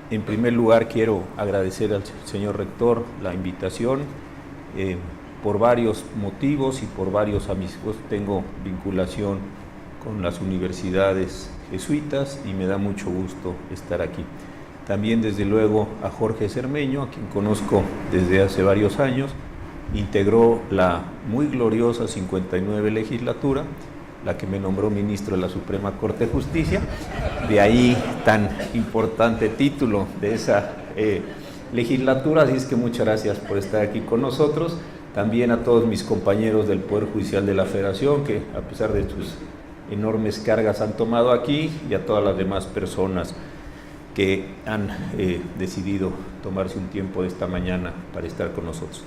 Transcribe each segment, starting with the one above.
En primer lugar, quiero agradecer al señor rector la invitación. Por varios motivos y por varios amigos tengo vinculación con las universidades jesuitas y me da mucho gusto estar aquí. También, desde luego, a Jorge Cermeño, a quien conozco desde hace varios años. Integró la muy gloriosa 59 legislatura, la que me nombró ministro de la Suprema Corte de Justicia, de ahí tan importante título de esa legislatura, así es que muchas gracias por estar aquí con nosotros. También a todos mis compañeros del Poder Judicial de la Federación, que a pesar de sus enormes cargas han tomado aquí, y a todas las demás personas que han decidido tomarse un tiempo de esta mañana para estar con nosotros.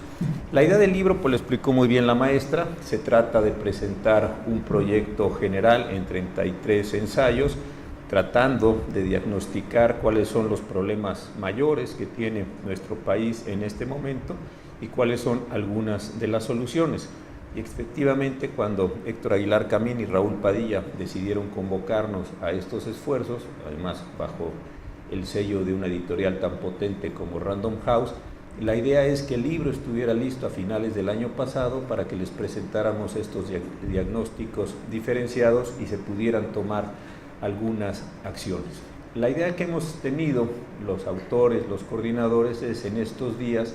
La idea del libro, pues lo explicó muy bien la maestra. Se trata de presentar un proyecto general en 33 ensayos, tratando de diagnosticar cuáles son los problemas mayores que tiene nuestro país en este momento y cuáles son algunas de las soluciones. Y efectivamente, cuando Héctor Aguilar Camín y Raúl Padilla decidieron convocarnos a estos esfuerzos, además bajo el sello de una editorial tan potente como Random House, la idea es que el libro estuviera listo a finales del año pasado para que les presentáramos estos diagnósticos diferenciados y se pudieran tomar algunas acciones. La idea que hemos tenido los autores, los coordinadores, es en estos días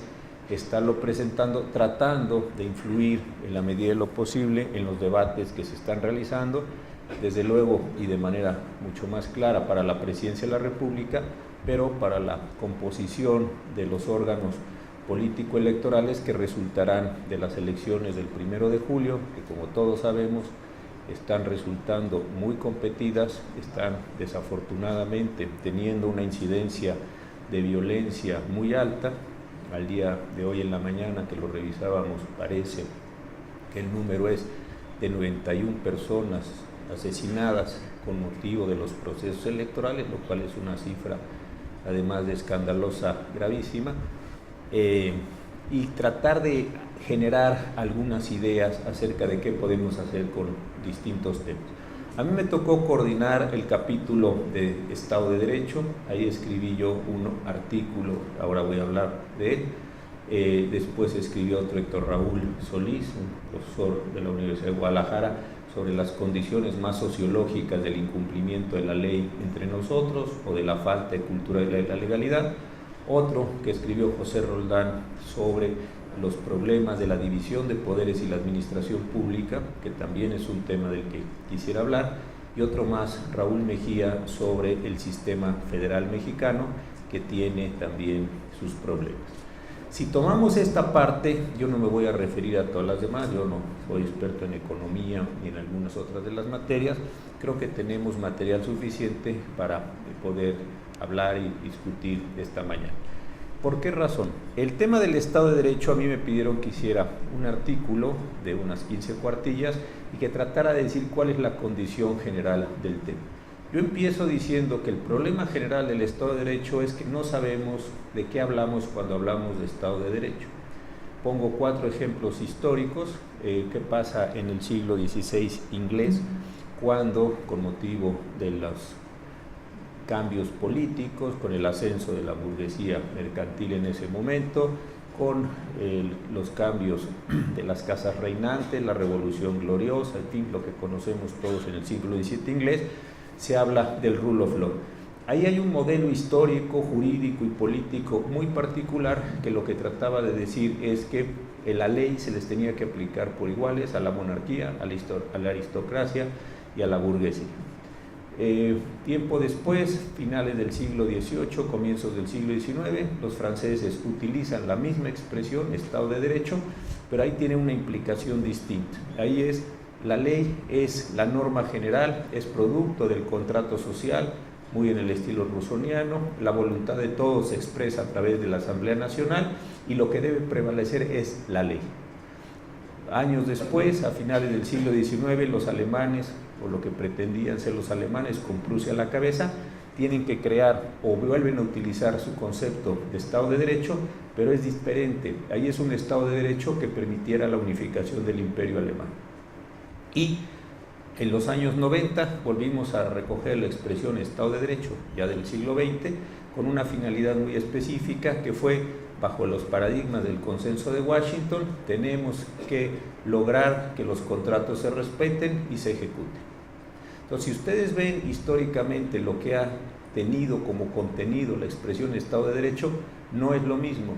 estarlo presentando, tratando de influir en la medida de lo posible en los debates que se están realizando, desde luego y de manera mucho más clara para la Presidencia de la República, pero para la composición de los órganos político-electorales que resultarán de las elecciones del 1 de julio, que como todos sabemos están resultando muy competidas, están desafortunadamente teniendo una incidencia de violencia muy alta. Al día de hoy en la mañana que lo revisábamos, parece que el número es de 91 personas asesinadas con motivo de los procesos electorales, lo cual es una cifra además de escandalosa, gravísima, y tratar de generar algunas ideas acerca de qué podemos hacer con distintos temas. A mí me tocó coordinar el capítulo de Estado de Derecho. Ahí escribí yo un artículo, ahora voy a hablar de él. Después escribió otro Héctor Raúl Solís, un profesor de la Universidad de Guadalajara, sobre las condiciones más sociológicas del incumplimiento de la ley entre nosotros o de la falta de cultura de la legalidad. Otro que escribió José Roldán sobre los problemas de la división de poderes y la administración pública, que también es un tema del que quisiera hablar, y otro más, Raúl Mejía, sobre el sistema federal mexicano, que tiene también sus problemas. Si tomamos esta parte, yo no me voy a referir a todas las demás, yo no soy experto en economía ni en algunas otras de las materias, creo que tenemos material suficiente para poder hablar y discutir esta mañana. ¿Por qué razón? El tema del Estado de Derecho, a mí me pidieron que hiciera un artículo de unas 15 cuartillas y que tratara de decir cuál es la condición general del tema. Yo empiezo diciendo que el problema general del Estado de Derecho es que no sabemos de qué hablamos cuando hablamos de Estado de Derecho. Pongo 4 ejemplos históricos. ¿Qué pasa en el siglo XVI inglés, cuando, con motivo de los cambios políticos, con el ascenso de la burguesía mercantil en ese momento, con los cambios de las casas reinantes, la Revolución Gloriosa, en fin, lo que conocemos todos en el siglo XVII inglés, se habla del rule of law. Ahí hay un modelo histórico, jurídico y político muy particular que lo que trataba de decir es que la ley se les tenía que aplicar por iguales a la monarquía, a la aristocracia y a la burguesía. Tiempo después, finales del siglo XVIII, comienzos del siglo XIX, los franceses utilizan la misma expresión, Estado de Derecho, pero ahí tiene una implicación distinta. Ahí es, la ley es la norma general, es producto del contrato social, muy en el estilo rusoniano, la voluntad de todos se expresa a través de la Asamblea Nacional y lo que debe prevalecer es la ley. Años después, a finales del siglo XIX, los alemanes, o lo que pretendían ser los alemanes, con Prusia a la cabeza, tienen que crear o vuelven a utilizar su concepto de Estado de Derecho, pero es diferente. Ahí es un Estado de Derecho que permitiera la unificación del Imperio alemán. Y En los años 90 volvimos a recoger la expresión Estado de Derecho, ya del siglo XX, con una finalidad muy específica que fue, bajo los paradigmas del consenso de Washington, tenemos que lograr que los contratos se respeten y se ejecuten. Entonces, si ustedes ven históricamente lo que ha tenido como contenido la expresión Estado de Derecho, no es lo mismo.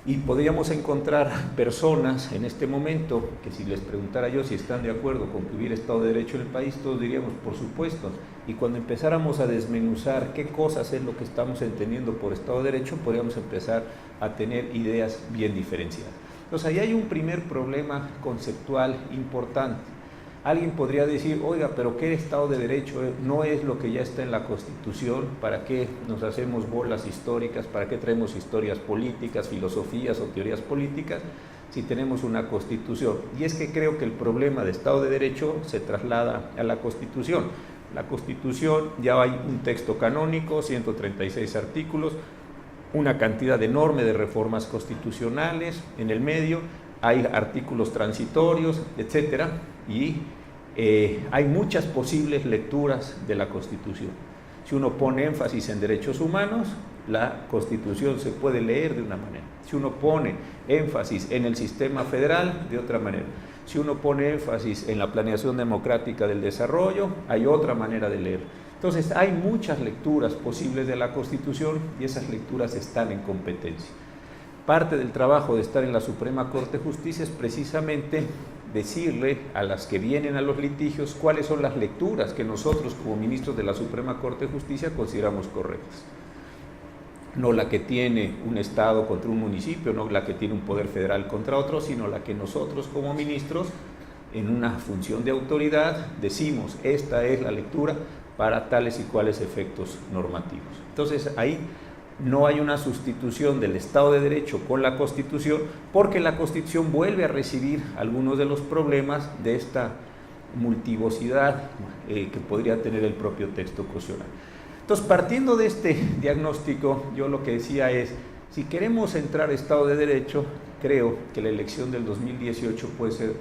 Y podríamos encontrar personas en este momento que, si les preguntara yo si están de acuerdo con que hubiera Estado de Derecho en el país, todos diríamos por supuesto. Y cuando empezáramos a desmenuzar qué cosas es lo que estamos entendiendo por Estado de Derecho, podríamos empezar a tener ideas bien diferenciadas. Entonces, ahí hay un primer problema conceptual importante. Alguien podría decir, oiga, pero ¿qué Estado de Derecho no es lo que ya está en la Constitución? ¿Para qué nos hacemos bolas históricas? ¿Para qué traemos historias políticas, filosofías o teorías políticas si tenemos una Constitución? Y es que creo que el problema de Estado de Derecho se traslada a la Constitución. La Constitución, ya hay un texto canónico, 136 artículos, una cantidad enorme de reformas constitucionales en el medio, hay artículos transitorios, etcétera, y hay muchas posibles lecturas de la Constitución. Si uno pone énfasis en derechos humanos, la Constitución se puede leer de una manera. Si uno pone énfasis en el sistema federal, de otra manera. Si uno pone énfasis en la planeación democrática del desarrollo, hay otra manera de leer. Entonces, hay muchas lecturas posibles de la Constitución y esas lecturas están en competencia. Parte del trabajo de estar en la Suprema Corte de Justicia es precisamente decirle a las que vienen a los litigios cuáles son las lecturas que nosotros como ministros de la Suprema Corte de Justicia consideramos correctas. No la que tiene un Estado contra un municipio, no la que tiene un poder federal contra otro, sino la que nosotros como ministros, en una función de autoridad, decimos, esta es la lectura para tales y cuales efectos normativos. Entonces, ahí no hay una sustitución del Estado de Derecho con la Constitución, porque la Constitución vuelve a recibir algunos de los problemas de esta multivocidad que podría tener el propio texto constitucional. Entonces, partiendo de este diagnóstico, yo lo que decía es, si queremos entrar a Estado de Derecho, creo que la elección del 2018 puede ser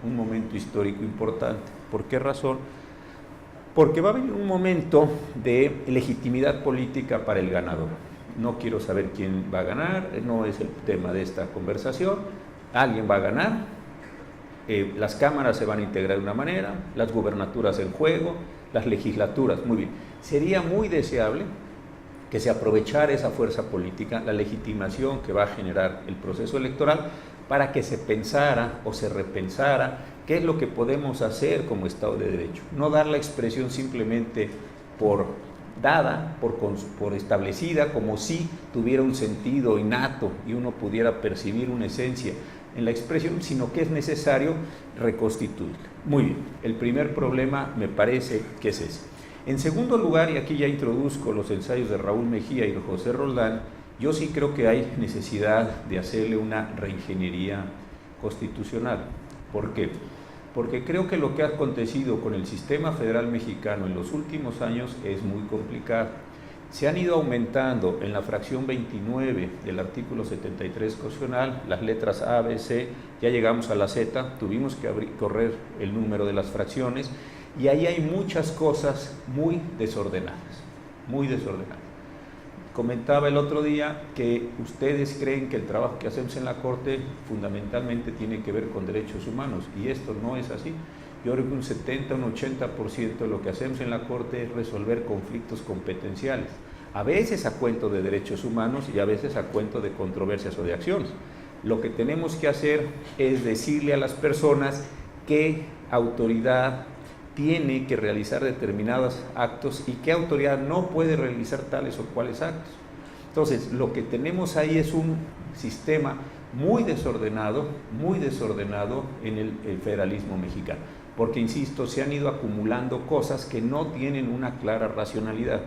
un momento histórico importante. ¿Por qué razón? Porque va a venir un momento de legitimidad política para el ganador. No quiero saber quién va a ganar, no es el tema de esta conversación. Alguien va a ganar, las cámaras se van a integrar de una manera, las gubernaturas en juego, las legislaturas, muy bien. Sería muy deseable que se aprovechara esa fuerza política, la legitimación que va a generar el proceso electoral, para que se pensara o se repensara qué es lo que podemos hacer como Estado de Derecho. No dar la expresión simplemente por dada, por establecida, como si tuviera un sentido innato y uno pudiera percibir una esencia en la expresión, sino que es necesario reconstituirla. Muy bien, el primer problema me parece que es ese. En segundo lugar, y aquí ya introduzco los ensayos de Raúl Mejía y José Roldán, yo sí creo que hay necesidad de hacerle una reingeniería constitucional. ¿Por qué? Porque creo que lo que ha acontecido con el sistema federal mexicano en los últimos años es muy complicado. Se han ido aumentando en la fracción 29 del artículo 73 constitucional, las letras A, B, C, ya llegamos a la Z, tuvimos que correr el número de las fracciones, y ahí hay muchas cosas muy desordenadas, muy desordenadas. Comentaba el otro día que ustedes creen que el trabajo que hacemos en la Corte fundamentalmente tiene que ver con derechos humanos, y esto no es así. Yo creo que un 70, un 80% de lo que hacemos en la Corte es resolver conflictos competenciales, a veces a cuento de derechos humanos y a veces a cuento de controversias o de acciones. Lo que tenemos que hacer es decirle a las personas qué autoridad tiene que realizar determinados actos y qué autoridad no puede realizar tales o cuales actos. Entonces, lo que tenemos ahí es un sistema muy desordenado en el federalismo mexicano, porque, insisto, se han ido acumulando cosas que no tienen una clara racionalidad.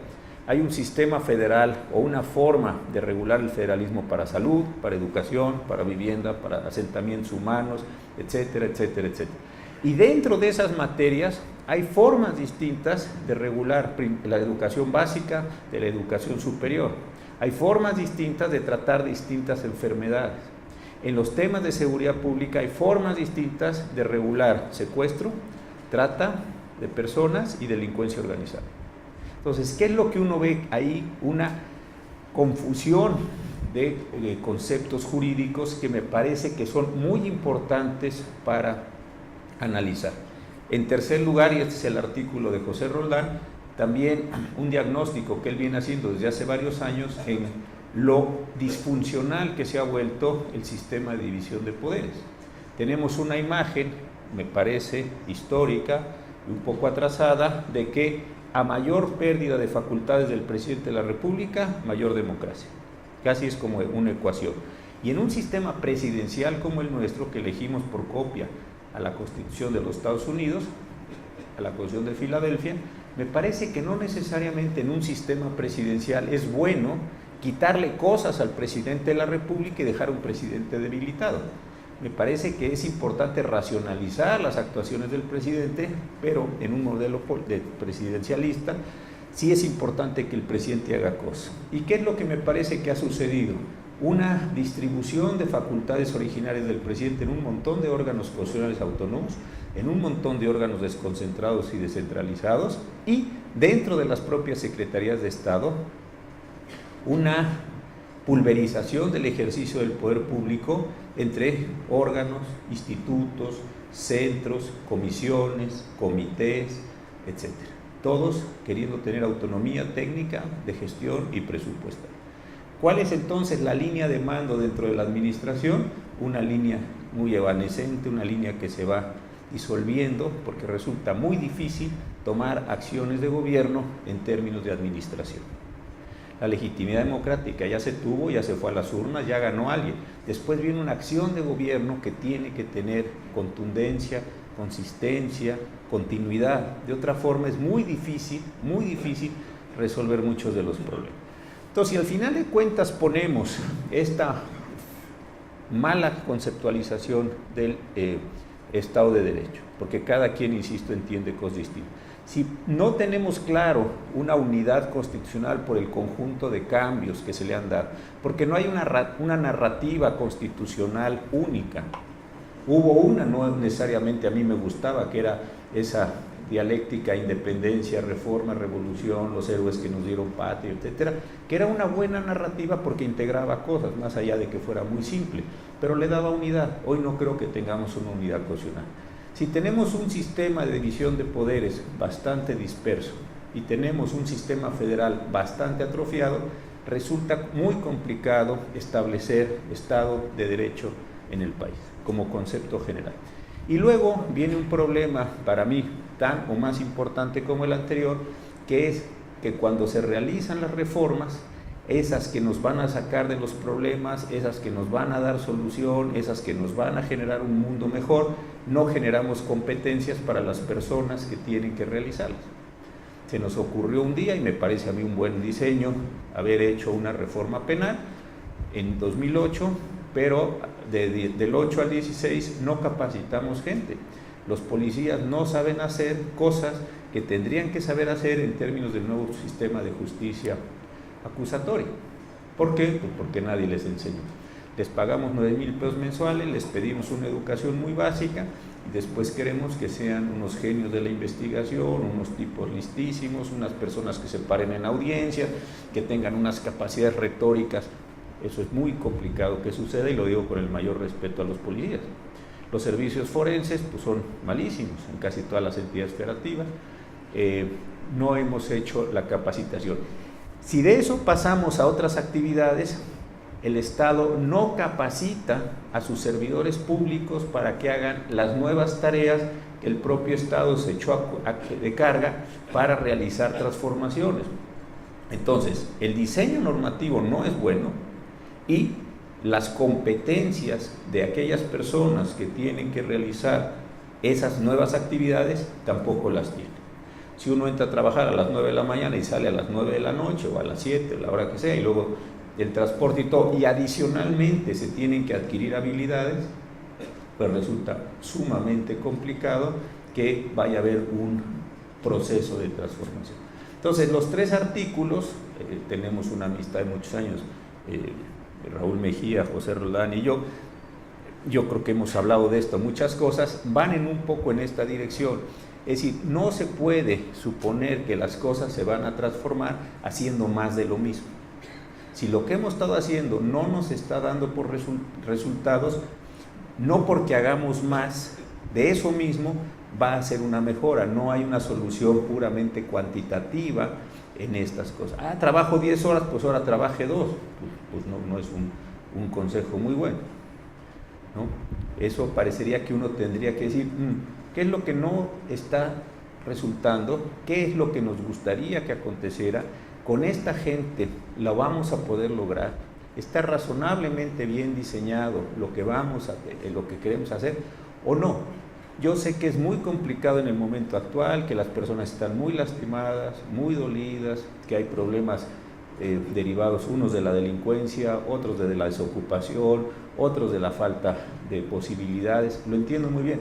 Hay un sistema federal o una forma de regular el federalismo para salud, para educación, para vivienda, para asentamientos humanos, etcétera, etcétera, etcétera. Y dentro de esas materias hay formas distintas de regular la educación básica de la educación superior. Hay formas distintas de tratar distintas enfermedades. En los temas de seguridad pública hay formas distintas de regular secuestro, trata, de personas y delincuencia organizada. Entonces, ¿qué es lo que uno ve ahí? Una confusión de conceptos jurídicos que me parece que son muy importantes para analizar. En tercer lugar, y este es el artículo de José Roldán, también un diagnóstico que él viene haciendo desde hace varios años en lo disfuncional que se ha vuelto el sistema de división de poderes. Tenemos una imagen, me parece, histórica y un poco atrasada, de que a mayor pérdida de facultades del presidente de la República, mayor democracia. Casi es como una ecuación. Y en un sistema presidencial como el nuestro, que elegimos por copia a la Constitución de los Estados Unidos, a la Constitución de Filadelfia, me parece que no necesariamente en un sistema presidencial es bueno quitarle cosas al presidente de la República y dejar un presidente debilitado. Me parece que es importante racionalizar las actuaciones del presidente, pero en un modelo presidencialista sí es importante que el presidente haga cosas. ¿Y qué es lo que me parece que ha sucedido? Una distribución de facultades originarias del presidente en un montón de órganos constitucionales autónomos, en un montón de órganos desconcentrados y descentralizados, y dentro de las propias secretarías de Estado, una pulverización del ejercicio del poder público entre órganos, institutos, centros, comisiones, comités, etc. Todos queriendo tener autonomía técnica, de gestión y presupuestal. ¿Cuál es entonces la línea de mando dentro de la administración? Una línea muy evanescente, una línea que se va disolviendo porque resulta muy difícil tomar acciones de gobierno en términos de administración. La legitimidad democrática ya se tuvo, ya se fue a las urnas, ya ganó alguien. Después viene una acción de gobierno que tiene que tener contundencia, consistencia, continuidad. De otra forma es muy difícil resolver muchos de los problemas. Entonces, si al final de cuentas ponemos esta mala conceptualización del Estado de Derecho, porque cada quien, insisto, entiende cosas distintas. Si no tenemos claro una unidad constitucional por el conjunto de cambios que se le han dado, porque no hay una narrativa constitucional única. Hubo una, no necesariamente a mí me gustaba, que era esa dialéctica, independencia, reforma, revolución, los héroes que nos dieron patria, etcétera, que era una buena narrativa porque integraba cosas, más allá de que fuera muy simple, pero le daba unidad. Hoy no creo que tengamos una unidad constitucional. Si tenemos un sistema de división de poderes bastante disperso y tenemos un sistema federal bastante atrofiado, resulta muy complicado establecer Estado de Derecho en el país, como concepto general. Y luego viene un problema, para mí, tan o más importante como el anterior, que es que cuando se realizan las reformas, esas que nos van a sacar de los problemas, esas que nos van a dar solución, esas que nos van a generar un mundo mejor, no generamos competencias para las personas que tienen que realizarlas. Se nos ocurrió un día, y me parece a mí un buen diseño, haber hecho una reforma penal en 2008, pero del 8 al 16 no capacitamos gente. Los policías no saben hacer cosas que tendrían que saber hacer en términos del nuevo sistema de justicia acusatoria. ¿Por qué? Pues porque nadie les enseñó. Les pagamos 9,000 pesos mensuales, les pedimos una educación muy básica y después queremos que sean unos genios de la investigación, unos tipos listísimos, unas personas que se paren en audiencia, que tengan unas capacidades retóricas. Eso es muy complicado que suceda, y lo digo con el mayor respeto a los policías. Los servicios forenses pues son malísimos en casi todas las entidades federativas. No hemos hecho la capacitación. Si de eso pasamos a otras actividades, el Estado no capacita a sus servidores públicos para que hagan las nuevas tareas que el propio Estado se echó de carga para realizar transformaciones. Entonces, el diseño normativo no es bueno y las competencias de aquellas personas que tienen que realizar esas nuevas actividades tampoco las tienen. Si uno entra a trabajar a las 9 de la mañana y sale a las 9 de la noche o a las 7, la hora que sea, y luego el transporte y todo, y adicionalmente se tienen que adquirir habilidades, pues resulta sumamente complicado que vaya a haber un proceso de transformación. Entonces, los tres artículos, tenemos una amistad de muchos años, Raúl Mejía, José Roldán y yo creo que hemos hablado de esto, muchas cosas van un poco en esta dirección. Es decir, no se puede suponer que las cosas se van a transformar haciendo más de lo mismo. Si lo que hemos estado haciendo no nos está dando por resultados, no porque hagamos más de eso mismo va a ser una mejora. No hay una solución puramente cuantitativa en estas cosas. Trabajo 10 horas, pues ahora trabaje 2. Pues no es un consejo muy bueno, ¿no? Eso parecería que uno tendría que decir, ¿qué es lo que no está resultando? ¿Qué es lo que nos gustaría que aconteciera? Con esta gente lo vamos a poder lograr. ¿Está razonablemente bien diseñado lo que lo que queremos hacer o no? Yo sé que es muy complicado en el momento actual, que las personas están muy lastimadas, muy dolidas, que hay problemas derivados, unos de la delincuencia, otros de la desocupación, otros de la falta de posibilidades. Lo entiendo muy bien,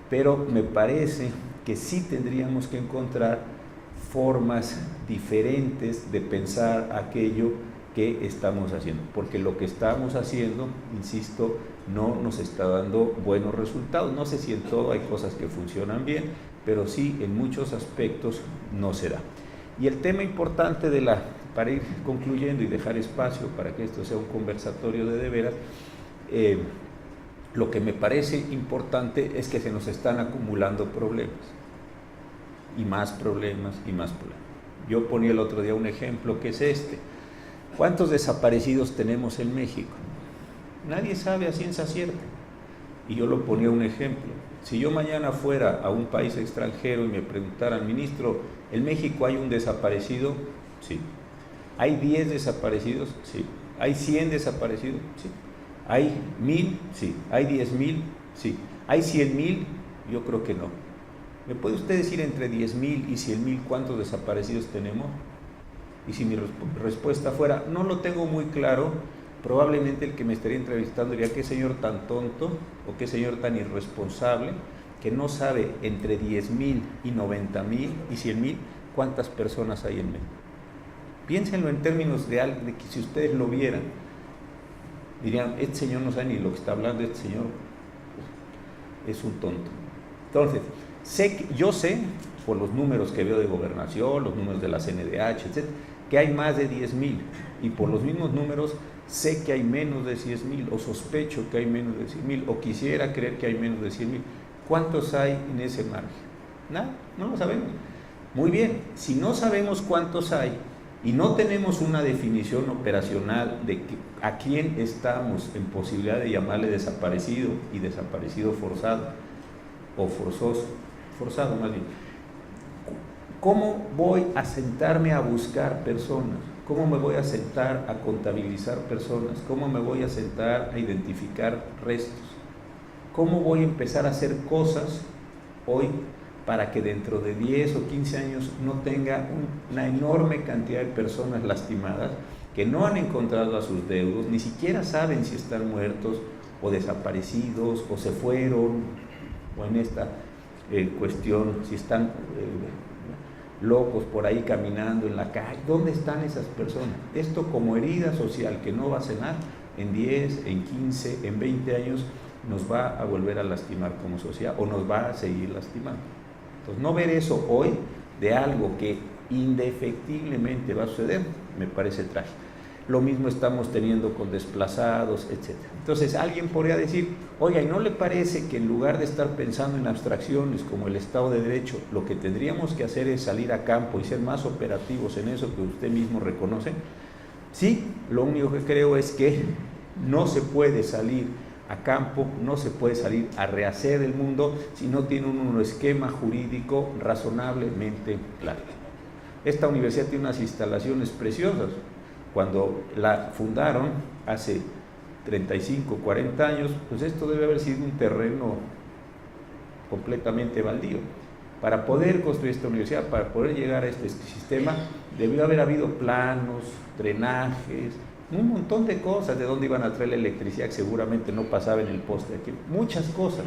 pero me parece que sí tendríamos que encontrar formas diferentes de pensar aquello que estamos haciendo, porque lo que estamos haciendo, insisto, no nos está dando buenos resultados. No sé si en todo hay cosas que funcionan bien, pero sí en muchos aspectos no se da. Y el tema importante para ir concluyendo y dejar espacio para que esto sea un conversatorio de veras, lo que me parece importante es que se nos están acumulando problemas, y más problemas, y más problemas. Yo ponía el otro día un ejemplo que es este. ¿Cuántos desaparecidos tenemos en México? Nadie sabe a ciencia cierta. Y yo lo ponía un ejemplo. Si yo mañana fuera a un país extranjero y me preguntaran, ministro, ¿en México hay un desaparecido? Sí. ¿Hay 10 desaparecidos? Sí. ¿Hay 100 desaparecidos? Sí. ¿Hay 1000? Sí. ¿Hay 10,000? Sí. ¿Hay 100,000? Yo creo que no. ¿Me puede usted decir entre 10,000 y 100,000 cuántos desaparecidos tenemos? Y si mi respuesta fuera, no lo tengo muy claro, probablemente el que me estaría entrevistando diría, qué señor tan tonto o qué señor tan irresponsable que no sabe entre 10,000 y 90,000 y 100,000 cuántas personas hay en México. Piénsenlo en términos de que si ustedes lo vieran, dirían, este señor no sabe ni lo que está hablando, este señor es un tonto. Entonces, yo sé, por los números que veo de gobernación, los números de la CNDH, etc., que hay más de 10,000, y por los mismos números sé que hay menos de 10,000, o sospecho que hay menos de 100,000, o quisiera creer que hay menos de 100,000. ¿Cuántos hay en ese margen? Nada, no lo sabemos. Muy bien, si no sabemos cuántos hay y no tenemos una definición operacional de a quién estamos en posibilidad de llamarle desaparecido y desaparecido forzado, o forzado más bien, ¿cómo voy a sentarme a buscar personas? ¿Cómo me voy a sentar a contabilizar personas? ¿Cómo me voy a sentar a identificar restos? ¿Cómo voy a empezar a hacer cosas hoy para que dentro de 10 o 15 años no tenga una enorme cantidad de personas lastimadas que no han encontrado a sus deudos, ni siquiera saben si están muertos o desaparecidos o se fueron, o en esta cuestión, si están locos por ahí caminando en la calle? ¿Dónde están esas personas? Esto como herida social que no va a sanar en 10, en 15, en 20 años, nos va a volver a lastimar como sociedad, o nos va a seguir lastimando. Entonces, no ver eso hoy de algo que indefectiblemente va a suceder, me parece trágico. Lo mismo estamos teniendo con desplazados, etc. Entonces, alguien podría decir, oiga, ¿y no le parece que en lugar de estar pensando en abstracciones como el Estado de Derecho, lo que tendríamos que hacer es salir a campo y ser más operativos en eso que usted mismo reconoce? Sí, lo único que creo es que no se puede salir a campo, no se puede salir a rehacer el mundo si no tiene un esquema jurídico razonablemente claro. Esta universidad tiene unas instalaciones preciosas. Cuando la fundaron hace 35, 40 años, pues esto debe haber sido un terreno completamente baldío. Para poder construir esta universidad, para poder llegar a este sistema, debió haber habido planos, drenajes, un montón de cosas, de dónde iban a traer la electricidad que seguramente no pasaba en el poste aquí, muchas cosas.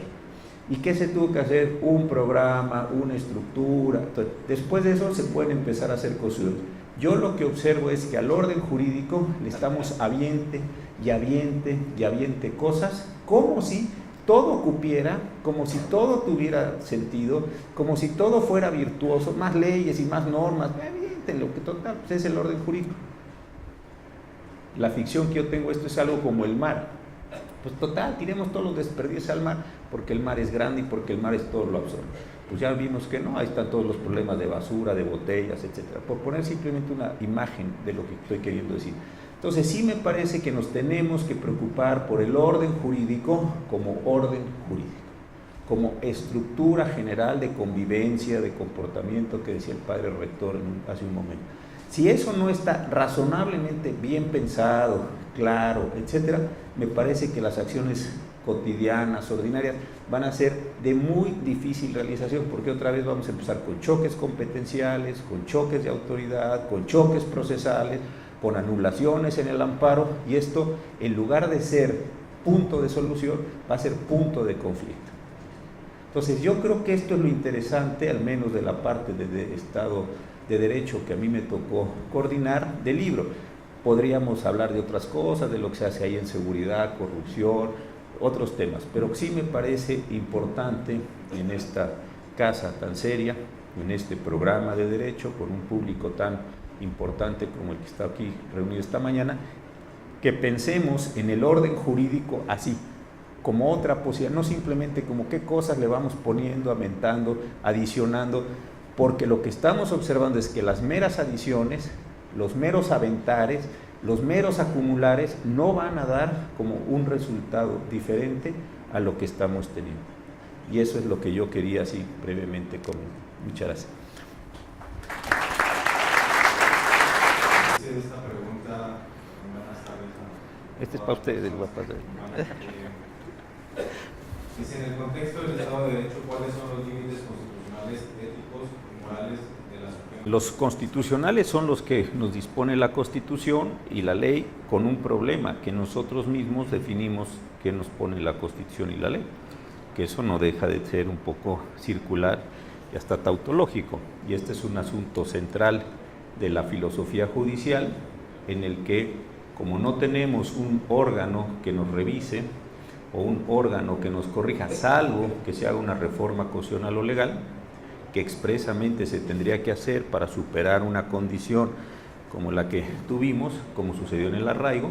¿Y qué se tuvo que hacer? Un programa, una estructura. Entonces, después de eso se pueden empezar a hacer cosas. Yo lo que observo es que al orden jurídico le estamos aviente y aviente y aviente cosas, como si todo cupiera, como si todo tuviera sentido, como si todo fuera virtuoso, más leyes y más normas, evidente, lo que total pues es el orden jurídico. La ficción que yo tengo, esto es algo como el mar. Pues total, tiremos todos los desperdicios al mar, porque el mar es grande y porque el mar es todo lo absorbe. Pues ya vimos que no, ahí están todos los problemas de basura, de botellas, etcétera. Por poner simplemente una imagen de lo que estoy queriendo decir. Entonces sí me parece que nos tenemos que preocupar por el orden jurídico como orden jurídico, como estructura general de convivencia, de comportamiento que decía el padre rector hace un momento. Si eso no está razonablemente bien pensado, claro, etcétera, me parece que las acciones cotidianas, ordinarias, van a ser de muy difícil realización, porque otra vez vamos a empezar con choques competenciales, con choques de autoridad, con choques procesales, con anulaciones en el amparo, y esto, en lugar de ser punto de solución, va a ser punto de conflicto. Entonces, yo creo que esto es lo interesante, al menos de la parte de Estado de Derecho que a mí me tocó coordinar del libro. Podríamos hablar de otras cosas, de lo que se hace ahí en seguridad, corrupción, otros temas, pero sí me parece importante en esta casa tan seria, en este programa de derecho, con un público tan importante como el que está aquí reunido esta mañana, que pensemos en el orden jurídico así, como otra posibilidad, no simplemente como qué cosas le vamos poniendo, aumentando, adicionando, porque lo que estamos observando es que las meras adiciones, los meros aventares, los meros acumulares no van a dar como un resultado diferente a lo que estamos teniendo. Y eso es lo que yo quería así brevemente comentar. Muchas gracias. Esta pregunta, buenas tardes. Este es para ustedes, el guapo. Dice, en el contexto del Estado de Derecho, ¿cuáles son los límites constitucionales, éticos y morales de la Suprema? Los constitucionales son los que nos dispone la Constitución y la ley, con un problema, que nosotros mismos definimos qué nos pone la Constitución y la ley, que eso no deja de ser un poco circular y hasta tautológico, y este es un asunto central de la filosofía judicial, en el que, como no tenemos un órgano que nos revise o un órgano que nos corrija, salvo que se haga una reforma constitucional o legal, que expresamente se tendría que hacer para superar una condición como la que tuvimos, como sucedió en el arraigo,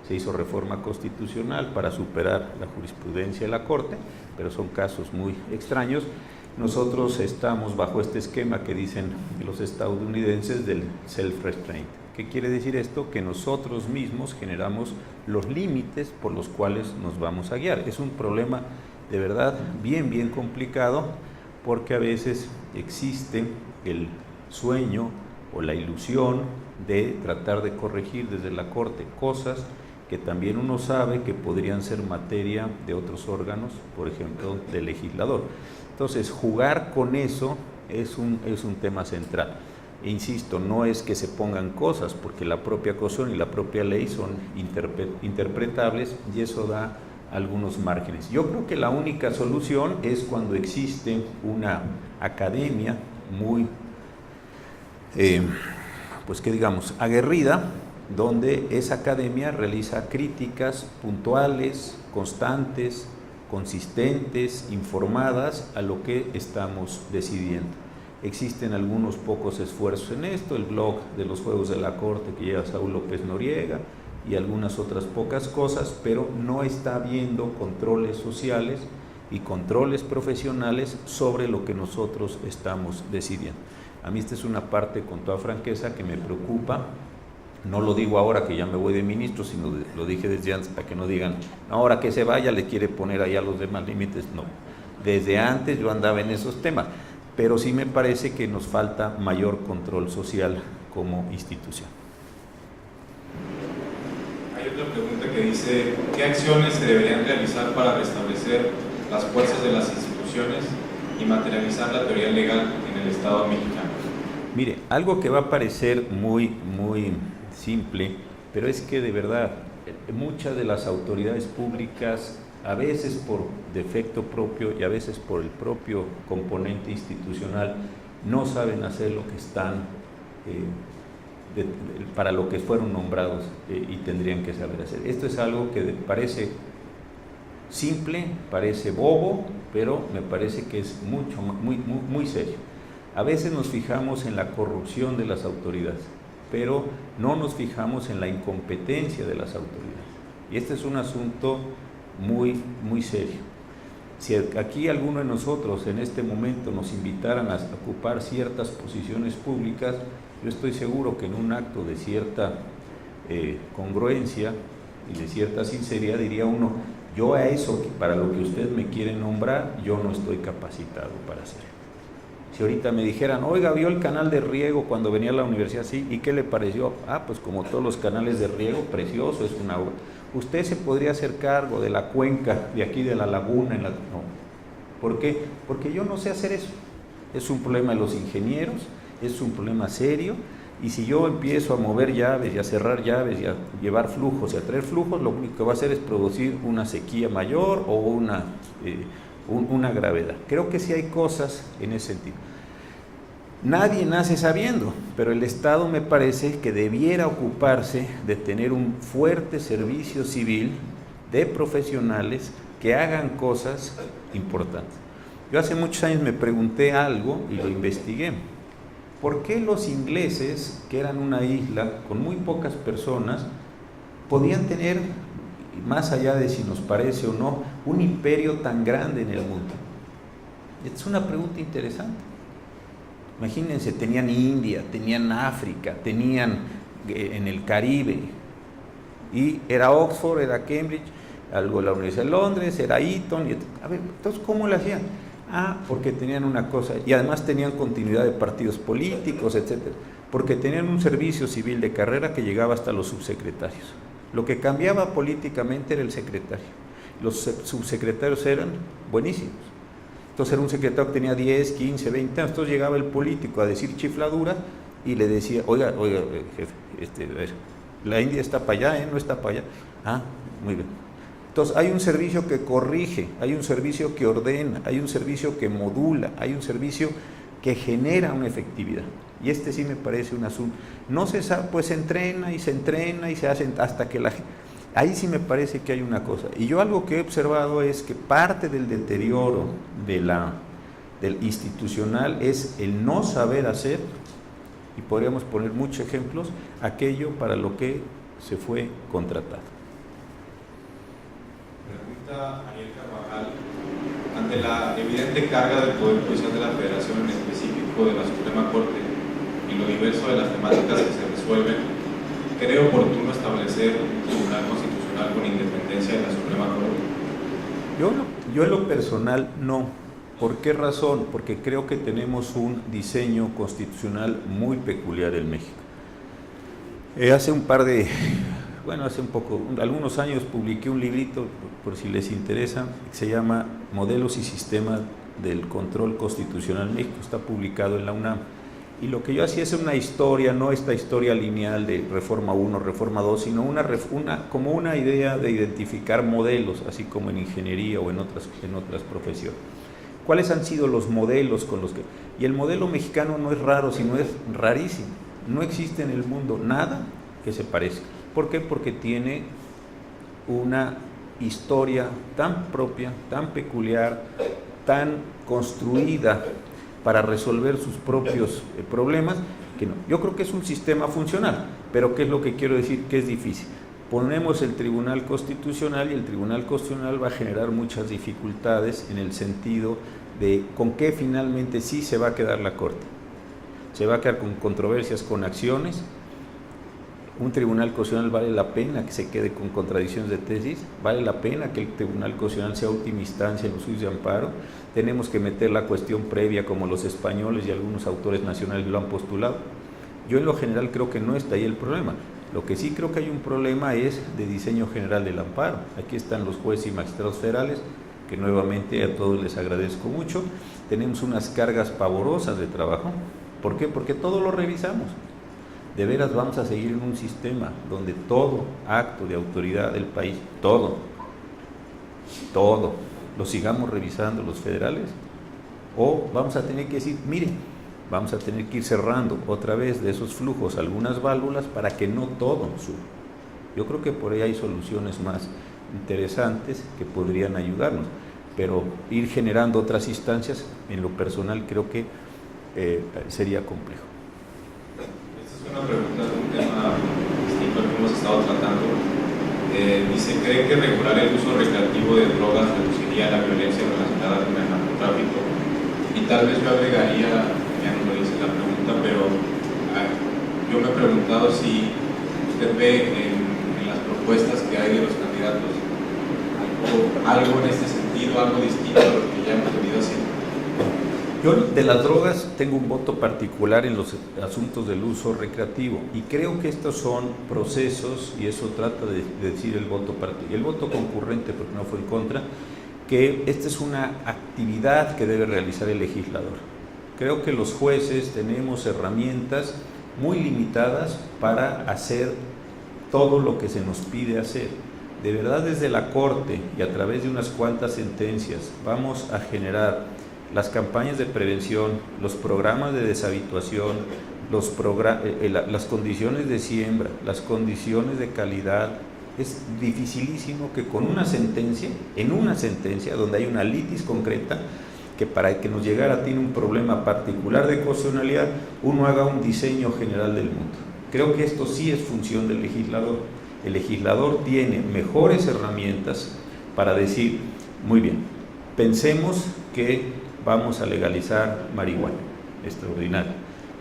se hizo reforma constitucional para superar la jurisprudencia de la Corte, pero son casos muy extraños. Nosotros estamos bajo este esquema que dicen los estadounidenses del self-restraint. ¿Qué quiere decir esto? Que nosotros mismos generamos los límites por los cuales nos vamos a guiar. Es un problema de verdad bien complicado, porque a veces existe el sueño o la ilusión de tratar de corregir desde la Corte cosas que también uno sabe que podrían ser materia de otros órganos, por ejemplo, del legislador. Entonces, jugar con eso es un tema central. E insisto, no es que se pongan cosas, porque la propia Constitución y la propia ley son interpretables y eso da algunos márgenes. Yo creo que la única solución es cuando existe una academia muy, pues que digamos, aguerrida, donde esa academia realiza críticas puntuales, constantes, consistentes, informadas a lo que estamos decidiendo. Existen algunos pocos esfuerzos en esto, el blog de los Juegos de la Corte que lleva Saúl López Noriega y algunas otras pocas cosas, pero no está habiendo controles sociales y controles profesionales sobre lo que nosotros estamos decidiendo. A mí esta es una parte, con toda franqueza, que me preocupa. No lo digo ahora que ya me voy de ministro, sino lo dije desde antes, para que no digan, ahora que se vaya le quiere poner allá los demás límites. No, desde antes yo andaba en esos temas, pero sí me parece que nos falta mayor control social como institución. Hay otra pregunta que dice, ¿qué acciones se deberían realizar para restablecer las fuerzas de las instituciones y materializar la teoría legal en el Estado mexicano? Mire, algo que va a parecer muy simple, pero es que de verdad muchas de las autoridades públicas, a veces por defecto propio y a veces por el propio componente institucional, no saben hacer lo que están, para lo que fueron nombrados y tendrían que saber hacer. Esto es algo que parece simple, parece bobo, pero me parece que es muy serio. A veces nos fijamos en la corrupción de las autoridades, pero no nos fijamos en la incompetencia de las autoridades. Y este es un asunto muy serio. Si aquí alguno de nosotros en este momento nos invitaran a ocupar ciertas posiciones públicas, yo estoy seguro que en un acto de cierta congruencia y de cierta sinceridad diría uno, yo a eso, para lo que usted me quiere nombrar, yo no estoy capacitado para hacerlo. Si ahorita me dijeran, oiga, ¿vio el canal de riego cuando venía a la universidad? Sí, ¿y qué le pareció? Pues como todos los canales de riego, precioso, es una obra. Usted se podría hacer cargo de la cuenca de aquí de la laguna. No. ¿Por qué? Porque yo no sé hacer eso. Es un problema de los ingenieros, es un problema serio, y si yo empiezo a mover llaves y a cerrar llaves y a llevar flujos y a traer flujos, lo único que va a hacer es producir una sequía mayor o una gravedad. Creo que sí hay cosas en ese sentido. Nadie nace sabiendo, pero el Estado me parece que debiera ocuparse de tener un fuerte servicio civil de profesionales que hagan cosas importantes. Yo hace muchos años me pregunté algo y lo investigué. ¿Por qué los ingleses, que eran una isla con muy pocas personas, podían tener, más allá de si nos parece o no, un imperio tan grande en el mundo? Es una pregunta interesante. Imagínense, tenían India, tenían África, tenían en el Caribe, y era Oxford, era Cambridge, algo la Universidad de Londres, era Eton, a ver, entonces ¿cómo lo hacían? Porque tenían una cosa, y además tenían continuidad de partidos políticos, etcétera, porque tenían un servicio civil de carrera que llegaba hasta los subsecretarios. Lo que cambiaba políticamente era el secretario. Los subsecretarios eran buenísimos. Entonces era un secretario que tenía 10, 15, 20 años, entonces llegaba el político a decir chifladura y le decía, oiga, jefe, la India está para allá, no está para allá. Muy bien. Entonces hay un servicio que corrige, hay un servicio que ordena, hay un servicio que modula, hay un servicio que genera una efectividad. Y este sí me parece un asunto. No se sabe, pues se entrena y se hace hasta que la gente... Ahí sí me parece que hay una cosa. Y yo algo que he observado es que parte del deterioro del institucional es el no saber hacer, y podríamos poner muchos ejemplos, aquello para lo que se fue contratado. Pregunta Ariel Carvajal. Ante la evidente carga del Poder Judicial de la Federación, en específico de la Suprema Corte, y lo diverso de las temáticas que se resuelven, ¿cree oportuno establecer un tribunal constitucional con independencia de la Suprema Corte? Yo en lo personal no. ¿Por qué razón? Porque creo que tenemos un diseño constitucional muy peculiar en México. Hace algunos años publiqué un librito, por si les interesa, que se llama Modelos y Sistemas del Control Constitucional en México. Está publicado en la UNAM. Y lo que yo hacía es una historia, no esta historia lineal de Reforma 1, Reforma 2, sino como una idea de identificar modelos, así como en ingeniería o en otras profesiones. ¿Cuáles han sido los modelos con los que...? Y el modelo mexicano no es raro, sino es rarísimo. No existe en el mundo nada que se parezca. ¿Por qué? Porque tiene una historia tan propia, tan peculiar, tan construida para resolver sus propios problemas, que no. Yo creo que es un sistema funcional, pero ¿qué es lo que quiero decir? Que es difícil. Ponemos el Tribunal Constitucional y el Tribunal Constitucional va a generar muchas dificultades en el sentido de con qué finalmente sí se va a quedar la Corte. Se va a quedar con controversias, con acciones. Un Tribunal Constitucional vale la pena que se quede con contradicciones de tesis, vale la pena que el Tribunal Constitucional sea última instancia en los juicios de amparo. Tenemos que meter la cuestión previa como los españoles y algunos autores nacionales lo han postulado. Yo en lo general creo que no está ahí el problema. Lo que sí creo que hay un problema es de diseño general del amparo. Aquí están los jueces y magistrados federales, que nuevamente a todos les agradezco mucho. Tenemos unas cargas pavorosas de trabajo. ¿Por qué? Porque todo lo revisamos. De veras vamos a seguir en un sistema donde todo acto de autoridad del país, todo, lo sigamos revisando los federales, o vamos a tener que decir, mire, vamos a tener que ir cerrando otra vez de esos flujos algunas válvulas para que no todo suba. Yo creo que por ahí hay soluciones interesantes que podrían ayudarnos, pero ir generando otras instancias, en lo personal creo que sería complejo. Esta es una pregunta de un tema distinto al que hemos estado tratando. Dice, ¿cree que regular el uso recreativo de drogas reduciría la violencia relacionada con el narcotráfico? Y tal vez yo agregaría, ya no lo dice la pregunta, pero yo me he preguntado si usted ve en las propuestas que hay de los candidatos algo en este sentido, algo distinto a lo que ya hemos venido haciendo. Yo de las drogas tengo un voto particular en los asuntos del uso recreativo y creo que estos son procesos, y eso trata de decir el voto concurrente, porque no fue en contra, que esta es una actividad que debe realizar el legislador. Creo que los jueces tenemos herramientas muy limitadas para hacer todo lo que se nos pide hacer. De verdad, desde la Corte y a través de unas cuantas sentencias vamos a generar las campañas de prevención, los programas de deshabituación, las condiciones de siembra, las condiciones de calidad. Es dificilísimo que con una sentencia, donde hay una litis concreta, que para que nos llegara tiene un problema particular de constitucionalidad, uno haga un diseño general del mundo. Creo que esto sí es función del legislador. El legislador tiene mejores herramientas para decir, muy bien, pensemos que vamos a legalizar marihuana, extraordinario.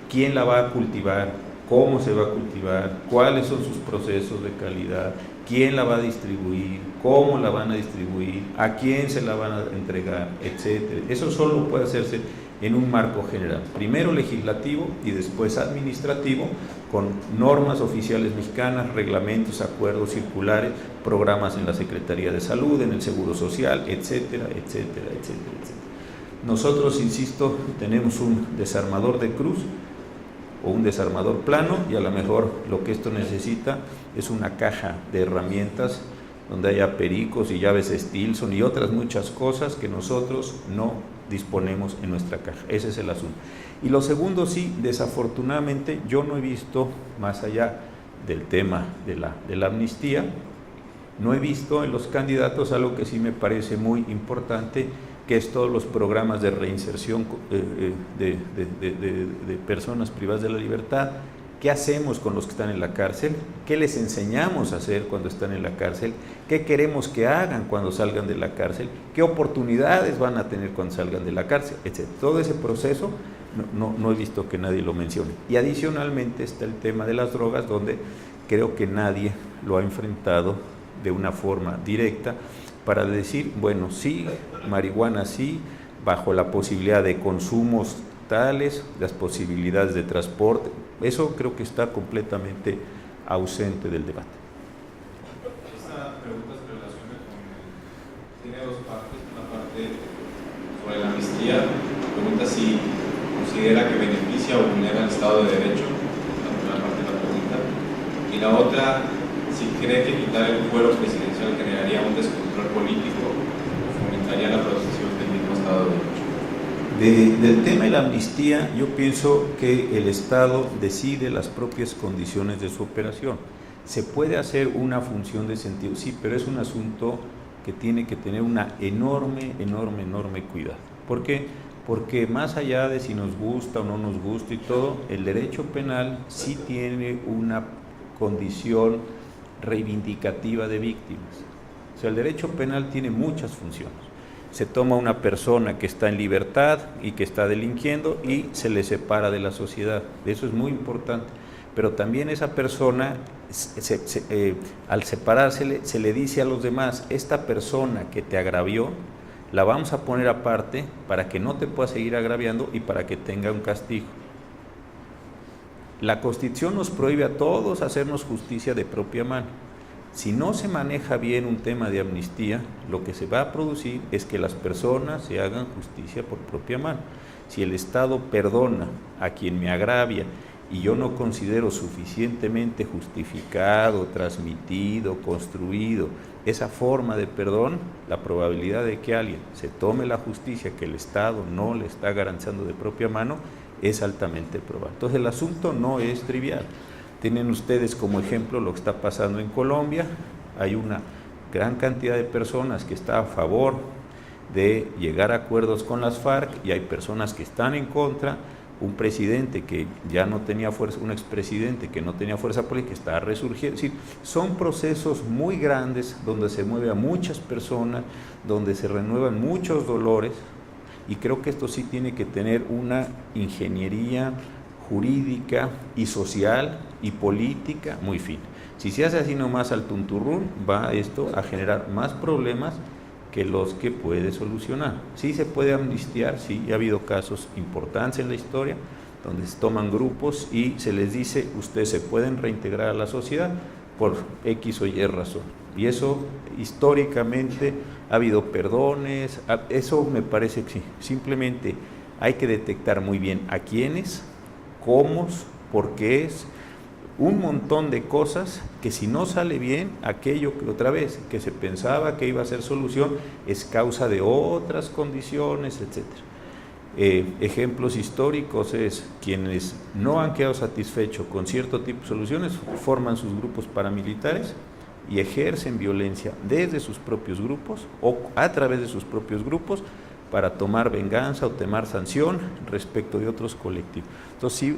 ¿Quién la va a cultivar? ¿Cómo se va a cultivar? ¿Cuáles son sus procesos de calidad? ¿Quién la va a distribuir? ¿Cómo la van a distribuir? ¿A quién se la van a entregar? Etcétera. Eso solo puede hacerse en un marco general, primero legislativo y después administrativo, con normas oficiales mexicanas, reglamentos, acuerdos circulares, programas en la Secretaría de Salud, en el Seguro Social, etcétera, etcétera, etcétera, etcétera. Nosotros, insisto, tenemos un desarmador de cruz o un desarmador plano, y a lo mejor lo que esto necesita es una caja de herramientas donde haya pericos y llaves Stilson y otras muchas cosas que nosotros no disponemos en nuestra caja. Ese es el asunto. Y lo segundo, sí, desafortunadamente yo no he visto, más allá del tema de la amnistía, no he visto en los candidatos algo que sí me parece muy importante, que es todos los programas de reinserción de personas privadas de la libertad. ¿Qué hacemos con los que están en la cárcel? ¿Qué les enseñamos a hacer cuando están en la cárcel? ¿Qué queremos que hagan cuando salgan de la cárcel? ¿Qué oportunidades van a tener cuando salgan de la cárcel? Etcétera. Todo ese proceso no he visto que nadie lo mencione. Y adicionalmente está el tema de las drogas, donde creo que nadie lo ha enfrentado de una forma directa, para decir, bueno, sí, marihuana sí, bajo la posibilidad de consumos tales, las posibilidades de transporte. Eso creo que está completamente ausente del debate. Esta pregunta se relaciona tiene dos partes. Una parte sobre la amnistía, pregunta si considera que beneficia o vulnera el Estado de Derecho, la primera parte de la pregunta, y la otra, si cree que quitar el fuero presidencial generaría un descontrol político o fomentaría la protección del mismo Estado de Derecho. Del tema de la amnistía, yo pienso que el Estado decide las propias condiciones de su operación. Se puede hacer una función de sentido, sí, pero es un asunto que tiene que tener una enorme cuidado. ¿Por qué? Porque más allá de si nos gusta o no nos gusta y todo, el derecho penal sí tiene una condición reivindicativa de víctimas. O sea, el derecho penal tiene muchas funciones. Se toma una persona que está en libertad y que está delinquiendo y se le separa de la sociedad. Eso es muy importante. Pero también esa persona, al separársele, se le dice a los demás, esta persona que te agravió, la vamos a poner aparte para que no te pueda seguir agraviando y para que tenga un castigo. La Constitución nos prohíbe a todos hacernos justicia de propia mano. Si no se maneja bien un tema de amnistía, lo que se va a producir es que las personas se hagan justicia por propia mano. Si el Estado perdona a quien me agravia y yo no considero suficientemente justificado, transmitido, construido esa forma de perdón, la probabilidad de que alguien se tome la justicia que el Estado no le está garantizando de propia mano es altamente probable. Entonces el asunto no es trivial. Tienen ustedes como ejemplo lo que está pasando en Colombia. Hay una gran cantidad de personas que está a favor de llegar a acuerdos con las FARC y hay personas que están en contra. Un presidente que ya no tenía fuerza, un expresidente que no tenía fuerza política, está resurgiendo. Es decir, son procesos muy grandes donde se mueve a muchas personas, donde se renuevan muchos dolores, y creo que esto sí tiene que tener una ingeniería jurídica y social y política muy fina. Si se hace así nomás al tunturrún, va esto a generar más problemas que los que puede solucionar. Sí se puede amnistiar, sí, ha habido casos importantes en la historia donde se toman grupos y se les dice, ustedes se pueden reintegrar a la sociedad por X o Y razón. Y eso históricamente ha habido perdones, eso me parece que sí. Simplemente hay que detectar muy bien a quiénes, cómo, por qué es, un montón de cosas que si no sale bien, aquello que otra vez que se pensaba que iba a ser solución es causa de otras condiciones, etc. Ejemplos históricos es quienes no han quedado satisfechos con cierto tipo de soluciones, forman sus grupos paramilitares y ejercen violencia desde sus propios grupos o a través de sus propios grupos para tomar venganza o tomar sanción respecto de otros colectivos. Entonces sí,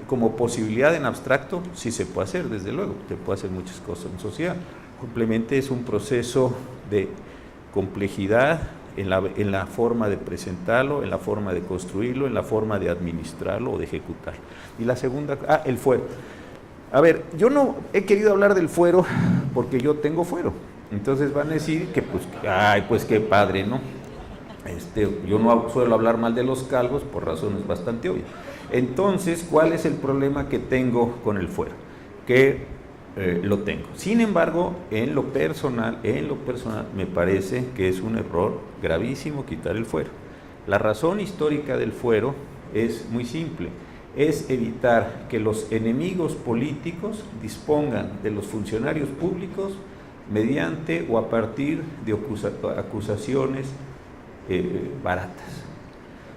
como posibilidad en abstracto, sí se puede hacer, desde luego, se puede hacer muchas cosas en sociedad. Simplemente es un proceso de complejidad en la forma de presentarlo, en la forma de construirlo, en la forma de administrarlo o de ejecutarlo. Y la segunda, el fuero. A ver, yo no he querido hablar del fuero porque yo tengo fuero. Entonces van a decir que, pues, ay, pues qué padre, ¿no? Yo no suelo hablar mal de los calvos por razones bastante obvias. Entonces, ¿cuál es el problema que tengo con el fuero? Que lo tengo. Sin embargo, en lo personal, me parece que es un error gravísimo quitar el fuero. La razón histórica del fuero es muy simple. Es evitar que los enemigos políticos dispongan de los funcionarios públicos mediante o a partir de acusaciones baratas.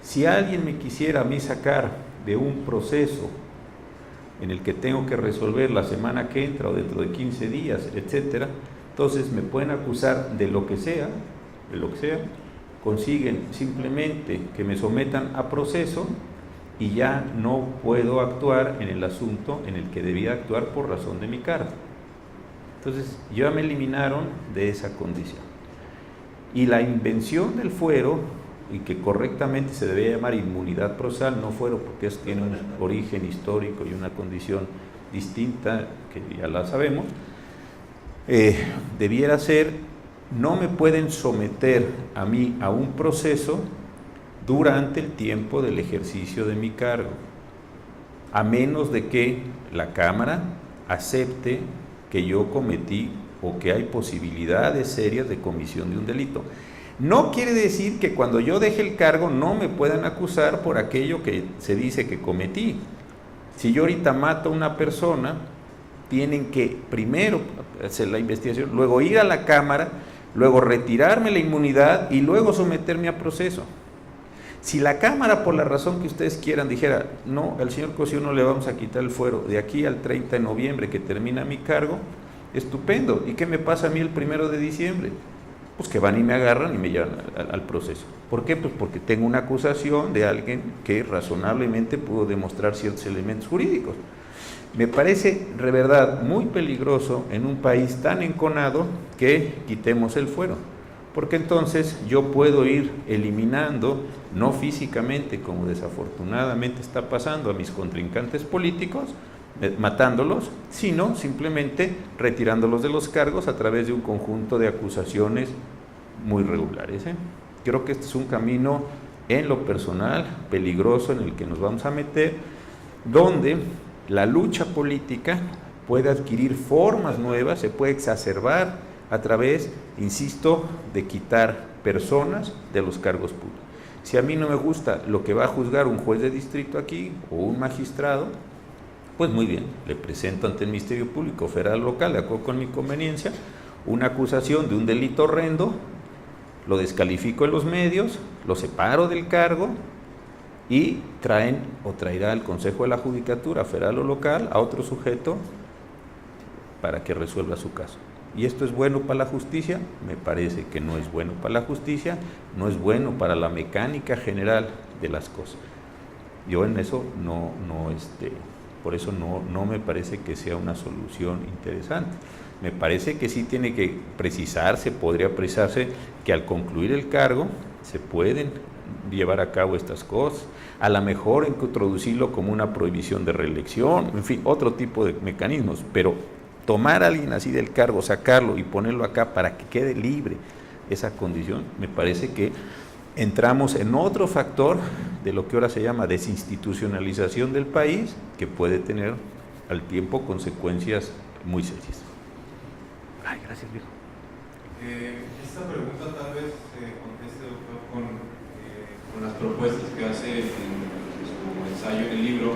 Si alguien me quisiera a mí sacar de un proceso en el que tengo que resolver la semana que entra o dentro de 15 días, etcétera, entonces me pueden acusar de lo que sea, consiguen simplemente que me sometan a proceso y ya no puedo actuar en el asunto en el que debía actuar por razón de mi cargo. Entonces ya me eliminaron de esa condición. Y la invención del fuero, y que correctamente se debe llamar inmunidad procesal, no fuero, porque tiene un origen histórico y una condición distinta, que ya la sabemos, debiera ser, no me pueden someter a mí a un proceso durante el tiempo del ejercicio de mi cargo, a menos de que la Cámara acepte que yo cometí o que hay posibilidades serias de comisión de un delito. No quiere decir que cuando yo deje el cargo no me puedan acusar por aquello que se dice que cometí. Si yo ahorita mato a una persona, tienen que primero hacer la investigación, luego ir a la Cámara, luego retirarme la inmunidad y luego someterme a proceso. Si la Cámara, por la razón que ustedes quieran, dijera, no, al señor Cosío no le vamos a quitar el fuero de aquí al 30 de noviembre que termina mi cargo, estupendo. ¿Y qué me pasa a mí el 1 de diciembre? Pues que van y me agarran y me llevan al proceso. ¿Por qué? Pues porque tengo una acusación de alguien que razonablemente pudo demostrar ciertos elementos jurídicos. Me parece, de verdad, muy peligroso en un país tan enconado que quitemos el fuero, porque entonces yo puedo ir eliminando, no físicamente, como desafortunadamente está pasando a mis contrincantes políticos, matándolos, sino simplemente retirándolos de los cargos a través de un conjunto de acusaciones muy regulares. Creo que este es un camino, en lo personal, peligroso en el que nos vamos a meter, donde la lucha política puede adquirir formas nuevas, se puede exacerbar a través, insisto, de quitar personas de los cargos públicos. Si a mí no me gusta lo que va a juzgar un juez de distrito aquí o un magistrado, pues muy bien, le presento ante el Ministerio Público Federal Local, de acuerdo con mi conveniencia, una acusación de un delito horrendo, lo descalifico en los medios, lo separo del cargo y traerá el Consejo de la Judicatura Federal o Local a otro sujeto para que resuelva su caso. ¿Y esto es bueno para la justicia? Me parece que no es bueno para la justicia, no es bueno para la mecánica general de las cosas. Yo en eso por eso no me parece que sea una solución interesante. Me parece que sí tiene que podría precisarse que al concluir el cargo se pueden llevar a cabo estas cosas, a lo mejor introducirlo como una prohibición de reelección, en fin, otro tipo de mecanismos, pero tomar a alguien así del cargo, sacarlo y ponerlo acá para que quede libre esa condición, me parece que entramos en otro factor de lo que ahora se llama desinstitucionalización del país, que puede tener al tiempo consecuencias muy serias. Ay, gracias, viejo. Esta pregunta tal vez conteste, doctor, con las propuestas que hace en su ensayo en el libro.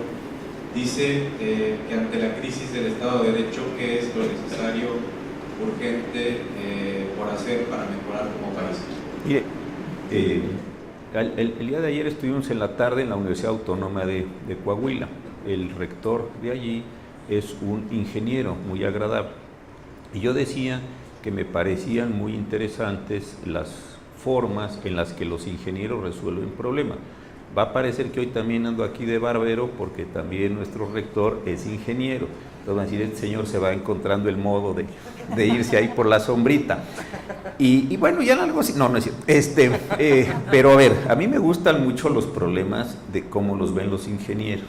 Dice que ante la crisis del Estado de Derecho, ¿qué es lo necesario, urgente por hacer para mejorar como país? Mire, el día de ayer estuvimos en la tarde en la Universidad Autónoma de Coahuila. El rector de allí es un ingeniero muy agradable. Y yo decía que me parecían muy interesantes las formas en las que los ingenieros resuelven problemas. Va a parecer que hoy también ando aquí de barbero porque también nuestro rector es ingeniero. Entonces van a decir, este señor se va encontrando el modo de irse ahí por la sombrita. Y bueno, ya algo así, no es cierto. Pero a ver, a mí me gustan mucho los problemas de cómo los ven los ingenieros.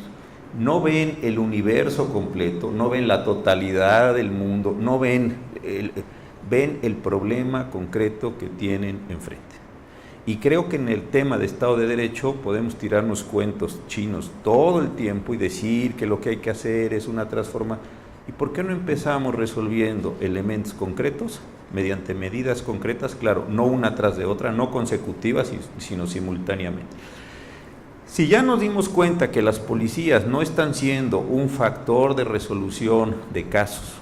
No ven el universo completo, no ven la totalidad del mundo, no ven el problema concreto que tienen enfrente. Y creo que en el tema de Estado de Derecho podemos tirarnos cuentos chinos todo el tiempo y decir que lo que hay que hacer es una transformación. ¿Y por qué no empezamos resolviendo elementos concretos mediante medidas concretas? Claro, no una tras de otra, no consecutivas, sino simultáneamente. Si ya nos dimos cuenta que las policías no están siendo un factor de resolución de casos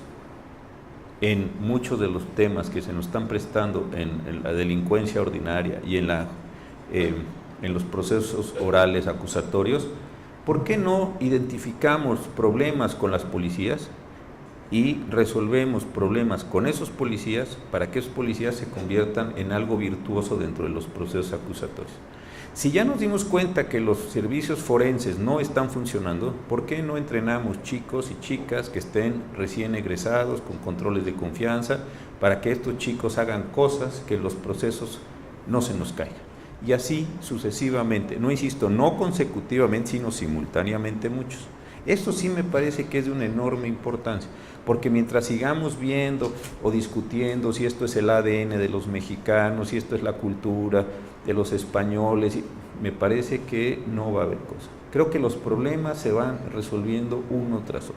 en muchos de los temas que se nos están prestando en la delincuencia ordinaria y en los procesos orales acusatorios, ¿por qué no identificamos problemas con las policías y resolvemos problemas con esos policías para que esos policías se conviertan en algo virtuoso dentro de los procesos acusatorios? Si ya nos dimos cuenta que los servicios forenses no están funcionando, ¿por qué no entrenamos chicos y chicas que estén recién egresados con controles de confianza para que estos chicos hagan cosas que los procesos no se nos caigan? Y así sucesivamente, no insisto, no consecutivamente, sino simultáneamente muchos. Esto sí me parece que es de una enorme importancia, porque mientras sigamos viendo o discutiendo si esto es el ADN de los mexicanos, si esto es la cultura de los españoles, me parece que no va a haber cosa. Creo que los problemas se van resolviendo uno tras otro.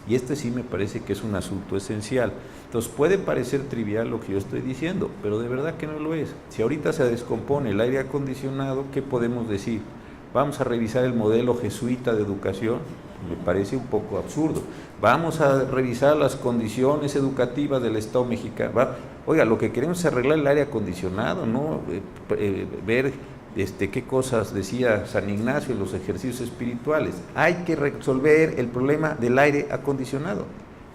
Y este sí me parece que es un asunto esencial. Entonces puede parecer trivial lo que yo estoy diciendo, pero de verdad que no lo es. Si ahorita se descompone el aire acondicionado, ¿qué podemos decir? Vamos a revisar el modelo jesuita de educación, me parece un poco absurdo. Vamos a revisar las condiciones educativas del Estado mexicano. Oiga, lo que queremos es arreglar el aire acondicionado, no ver qué cosas decía San Ignacio en los ejercicios espirituales. Hay que resolver el problema del aire acondicionado,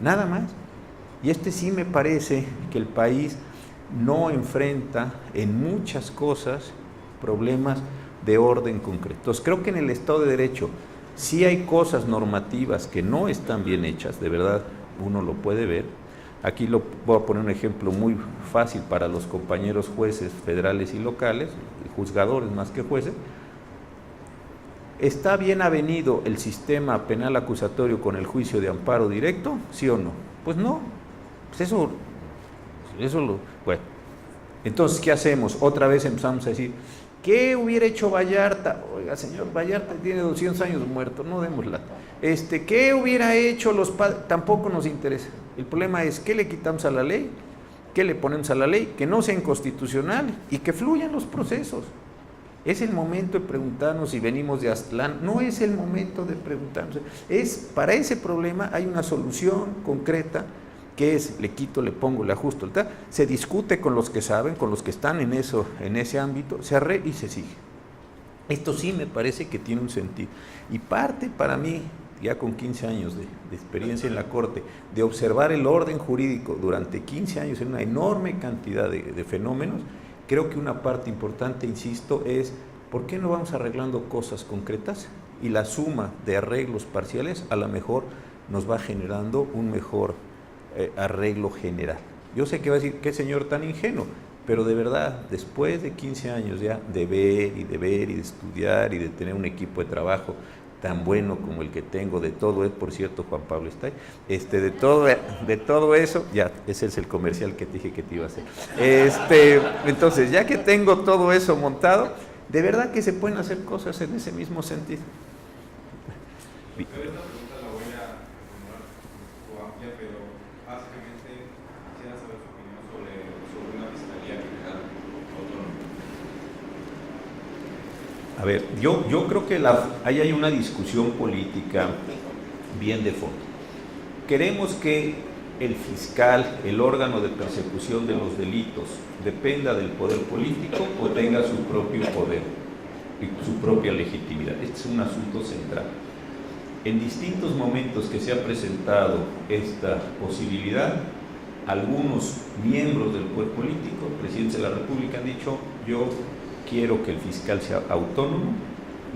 nada más. Y sí me parece que el país no enfrenta en muchas cosas problemas de orden concreto. Entonces, creo que en el Estado de Derecho sí hay cosas normativas que no están bien hechas, de verdad, uno lo puede ver. Aquí voy a poner un ejemplo muy fácil para los compañeros jueces federales y locales, juzgadores más que jueces. ¿Está bien avenido el sistema penal acusatorio con el juicio de amparo directo? ¿Sí o no? Pues no. Pues bueno. Entonces, ¿qué hacemos? Otra vez empezamos a decir, ¿qué hubiera hecho Vallarta? Oiga, señor, Vallarta tiene 200 años muerto, no demos lata. ¿Qué hubiera hecho los padres? Tampoco nos interesa. El problema es, ¿qué le quitamos a la ley? ¿Qué le ponemos a la ley? Que no sea inconstitucional y que fluyan los procesos. Es el momento de preguntarnos si venimos de Aztlán. No es el momento de preguntarnos. Para ese problema hay una solución concreta, que es, le quito, le pongo, le ajusto, se discute con los que saben, con los que están en ese ámbito, se arregla y se sigue. Esto sí me parece que tiene un sentido. Y parte para mí ya con 15 años de experiencia en la Corte, de observar el orden jurídico durante 15 años en una enorme cantidad de fenómenos, creo que una parte importante, insisto, es ¿por qué no vamos arreglando cosas concretas? Y la suma de arreglos parciales a lo mejor nos va generando un mejor arreglo general. Yo sé que va a decir, qué señor tan ingenuo, pero de verdad, después de 15 años ya de ver y de estudiar y de tener un equipo de trabajo tan bueno como el que tengo, de todo es, por cierto, Juan Pablo está ahí, de todo eso, ya, ese es el comercial que te dije que te iba a hacer. Entonces, ya que tengo todo eso montado, de verdad que se pueden hacer cosas en ese mismo sentido. Pero esta pregunta la voy a formular un poco amplia, pero básicamente quisiera saber su opinión sobre una Fiscalía General Autónoma. A ver, yo creo que ahí hay una discusión política bien de fondo. Queremos que el fiscal, el órgano de persecución de los delitos, dependa del poder político o tenga su propio poder y su propia legitimidad. Este es un asunto central. En distintos momentos que se ha presentado esta posibilidad, algunos miembros del poder político, presidentes de la República, han dicho: yo quiero que el fiscal sea autónomo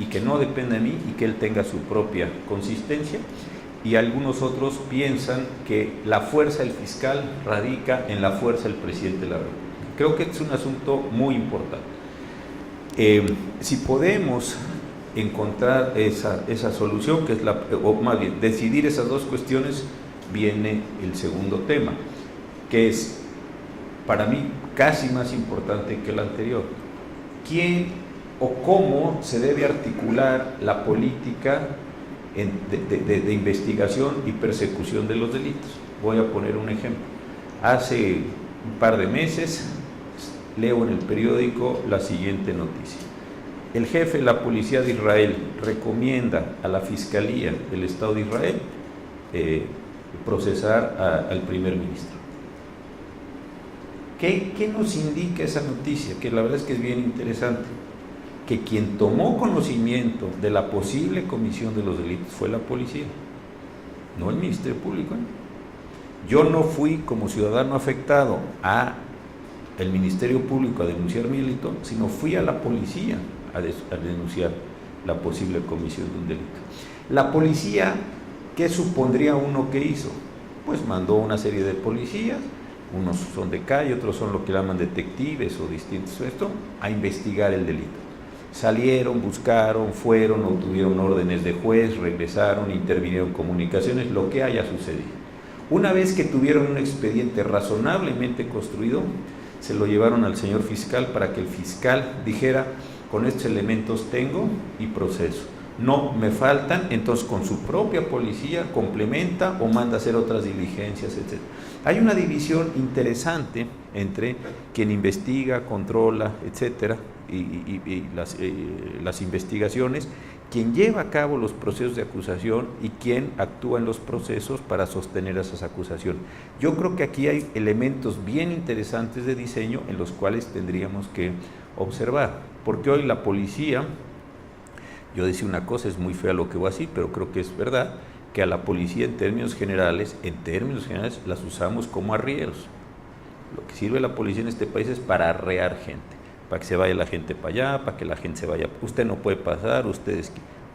y que no dependa de mí y que él tenga su propia consistencia. Y algunos otros piensan que la fuerza del fiscal radica en la fuerza del presidente de la República. Creo que es un asunto muy importante. Si podemos encontrar esa solución, que es o más bien decidir esas dos cuestiones, viene el segundo tema, que es para mí casi más importante que el anterior. ¿Quién o cómo se debe articular la política de investigación y persecución de los delitos? Voy a poner un ejemplo. Hace un par de meses leo en el periódico la siguiente noticia: el jefe de la policía de Israel recomienda a la Fiscalía del Estado de Israel procesar al primer ministro. ¿Qué nos indica esa noticia? Que la verdad es que es bien interesante. Que quien tomó conocimiento de la posible comisión de los delitos fue la policía, no el Ministerio Público. Yo no fui como ciudadano afectado al Ministerio Público a denunciar mi delito, sino fui a la policía a denunciar la posible comisión de un delito. La policía, ¿qué supondría uno que hizo? Pues mandó una serie de policías, unos son de calle, otros son lo que llaman detectives o distintos, a investigar el delito. Salieron, buscaron, fueron, obtuvieron órdenes de juez, regresaron, intervinieron comunicaciones, lo que haya sucedido. Una vez que tuvieron un expediente razonablemente construido, se lo llevaron al señor fiscal para que el fiscal dijera: con estos elementos tengo y proceso. No me faltan, entonces con su propia policía complementa o manda a hacer otras diligencias, etc. Hay una división interesante entre quien investiga, controla, etcétera, y las investigaciones, quien lleva a cabo los procesos de acusación y quien actúa en los procesos para sostener esas acusaciones. Yo creo que aquí hay elementos bien interesantes de diseño en los cuales tendríamos que observar, porque hoy la policía, yo decía una cosa, es muy fea lo que voy a decir, pero creo que es verdad, que a la policía en términos generales las usamos como arrieros. Lo que sirve la policía en este país es para arrear gente, para que se vaya la gente para allá, para que la gente se vaya, usted no puede pasar, ustedes,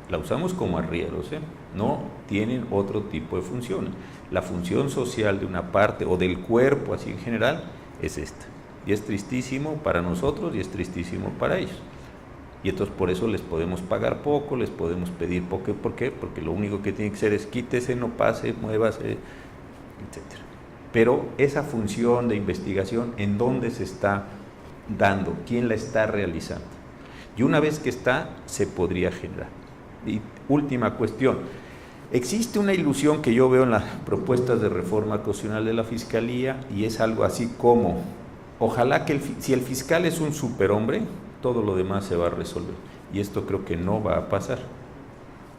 la usamos como arrieros, no tienen otro tipo de funciones. La función social de una parte o del cuerpo así en general es esta, y es tristísimo para nosotros y es tristísimo para ellos. Y entonces por eso les podemos pagar poco, les podemos pedir poco. ¿Por qué? Porque lo único que tiene que ser es quítese, no pase, muévase, etc. Pero esa función de investigación, ¿en dónde se está dando? ¿Quién la está realizando? Y una vez que está, se podría generar. Y última cuestión. Existe una ilusión que yo veo en las propuestas de reforma constitucional de la Fiscalía, y es algo así como, ojalá que si el fiscal es un superhombre, todo lo demás se va a resolver. Y esto creo que no va a pasar.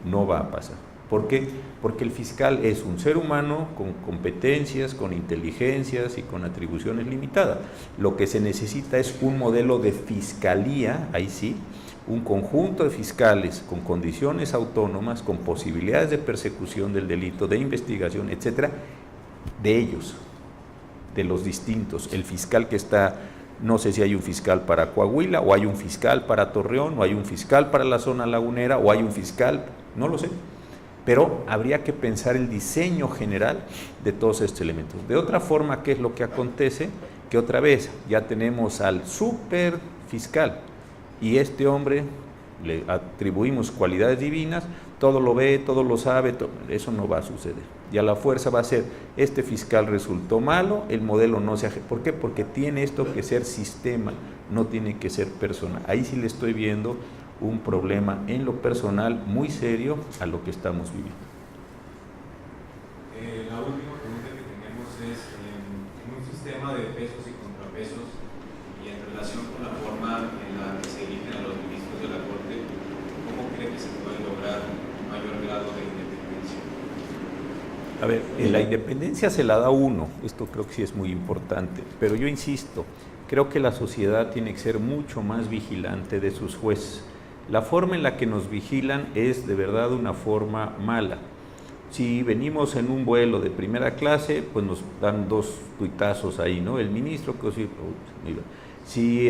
No va a pasar. ¿Por qué? Porque el fiscal es un ser humano con competencias, con inteligencias y con atribuciones limitadas. Lo que se necesita es un modelo de fiscalía, ahí sí, un conjunto de fiscales con condiciones autónomas, con posibilidades de persecución del delito, de investigación, etcétera, de ellos, de los distintos. El fiscal que está, no sé si hay un fiscal para Coahuila, o hay un fiscal para Torreón, o hay un fiscal para la zona lagunera, o hay un fiscal, no lo sé, pero habría que pensar el diseño general de todos estos elementos. De otra forma, ¿qué es lo que acontece? Que otra vez ya tenemos al super fiscal, y este hombre le atribuimos cualidades divinas, todo lo ve, todo lo sabe, eso no va a suceder. Y a la fuerza va a ser, este fiscal resultó malo, el modelo no se hace. ¿Por qué? Porque tiene esto que ser sistema, no tiene que ser persona. Ahí sí le estoy viendo un problema en lo personal muy serio a lo que estamos viviendo. La última pregunta que tenemos es, en un sistema de pesos y contrapesos y en relación con la forma en la que se eligen a los ministros de la Corte, ¿cómo cree que se puede lograr un mayor grado de independencia? A ver, la independencia se la da uno, esto creo que sí es muy importante, pero yo insisto, creo que la sociedad tiene que ser mucho más vigilante de sus jueces. La forma en la que nos vigilan es de verdad una forma mala. Si venimos en un vuelo de primera clase, pues nos dan 2 tuitazos ahí, ¿no? El ministro, si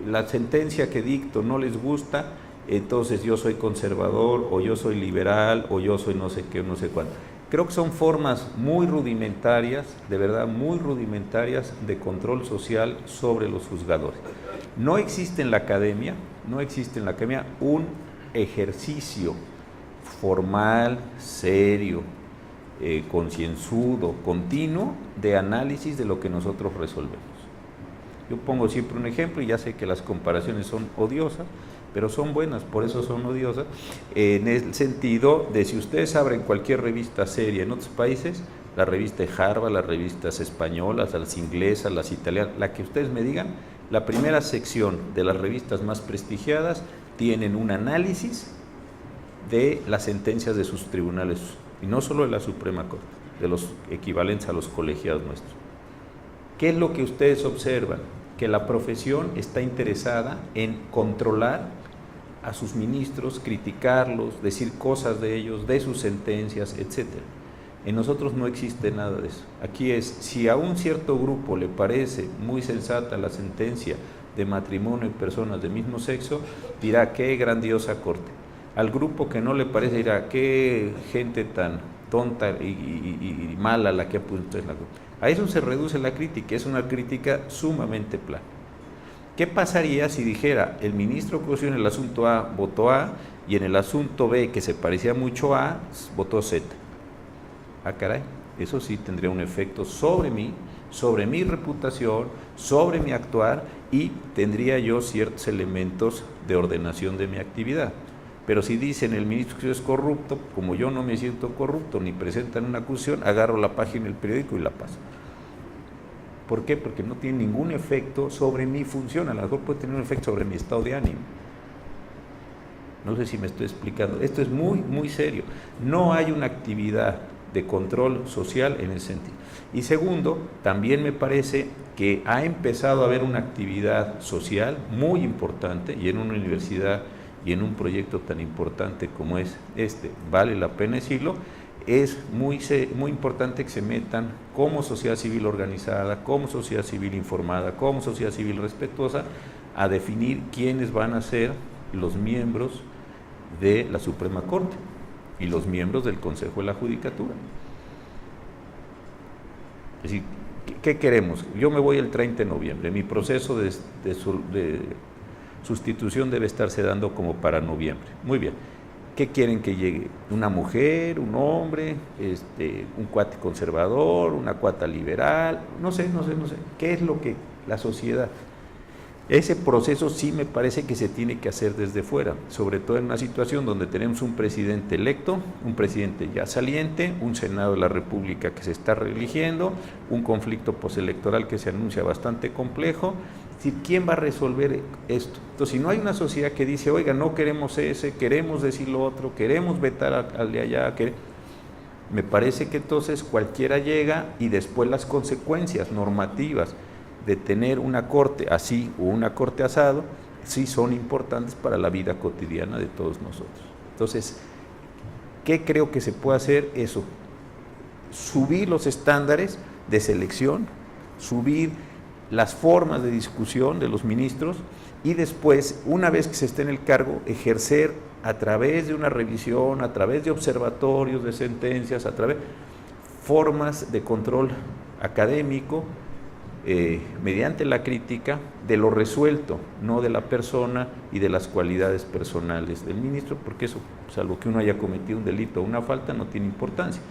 la sentencia que dicto no les gusta, entonces yo soy conservador, o yo soy liberal, o yo soy no sé qué, no sé cuánto. Creo que son formas muy rudimentarias, de verdad muy rudimentarias, de control social sobre los juzgadores. No existe en la academia un ejercicio formal, serio, concienzudo, continuo de análisis de lo que nosotros resolvemos. Yo pongo siempre un ejemplo, y ya sé que las comparaciones son odiosas, pero son buenas, por eso son odiosas, en el sentido de si ustedes abren cualquier revista seria en otros países, la revista de Harvard, las revistas españolas, las inglesas, las italianas, la que ustedes me digan, la primera sección de las revistas más prestigiadas tienen un análisis de las sentencias de sus tribunales, y no solo de la Suprema Corte, de los equivalentes a los colegiados nuestros. ¿Qué es lo que ustedes observan? Que la profesión está interesada en controlar a sus ministros, criticarlos, decir cosas de ellos, de sus sentencias, etc. En nosotros no existe nada de eso. Aquí es, si a un cierto grupo le parece muy sensata la sentencia de matrimonio de personas del mismo sexo, dirá qué grandiosa corte. Al grupo que no le parece dirá qué gente tan tonta y mala la que ha puesto en la corte. A eso se reduce la crítica, es una crítica sumamente plana. ¿Qué pasaría si dijera el ministro que en el asunto A votó A y en el asunto B, que se parecía mucho a A, votó Z? Ah, caray, eso sí tendría un efecto sobre mí, sobre mi reputación, sobre mi actuar, y tendría yo ciertos elementos de ordenación de mi actividad. Pero si dicen el ministro que es corrupto, como yo no me siento corrupto ni presentan una acusación, agarro la página del periódico y la paso. ¿Por qué? Porque no tiene ningún efecto sobre mi función, a lo mejor puede tener un efecto sobre mi estado de ánimo. No sé si me estoy explicando. Esto es muy, muy serio. No hay una actividad de control social en ese sentido. Y segundo, también me parece que ha empezado a haber una actividad social muy importante, y en una universidad y en un proyecto tan importante como es este, vale la pena decirlo, es muy importante que se metan como sociedad civil organizada, como sociedad civil informada, como sociedad civil respetuosa, a definir quiénes van a ser los miembros de la Suprema Corte y los miembros del Consejo de la Judicatura. Es decir, ¿qué queremos? Yo me voy el 30 de noviembre, mi proceso de sustitución debe estarse dando como para noviembre. Muy bien. ¿Qué quieren que llegue? ¿Una mujer, un hombre, un cuate conservador, una cuata liberal? No sé. ¿Qué es lo que la sociedad? Ese proceso sí me parece que se tiene que hacer desde fuera, sobre todo en una situación donde tenemos un presidente electo, un presidente ya saliente, un Senado de la República que se está reeligiendo, un conflicto postelectoral que se anuncia bastante complejo. Es decir, ¿quién va a resolver esto? Entonces, si no hay una sociedad que dice, oiga, no queremos ese, queremos decir lo otro, queremos vetar al de allá, me parece que entonces cualquiera llega, y después las consecuencias normativas de tener una corte así o una corte asado, sí son importantes para la vida cotidiana de todos nosotros. Entonces, ¿qué creo que se puede hacer? Eso, subir los estándares de selección, subir las formas de discusión de los ministros y después, una vez que se esté en el cargo, ejercer a través de una revisión, a través de observatorios, de sentencias, a través de formas de control académico, mediante la crítica de lo resuelto, no de la persona y de las cualidades personales del ministro, porque eso, salvo que uno haya cometido un delito o una falta, no tiene importancia.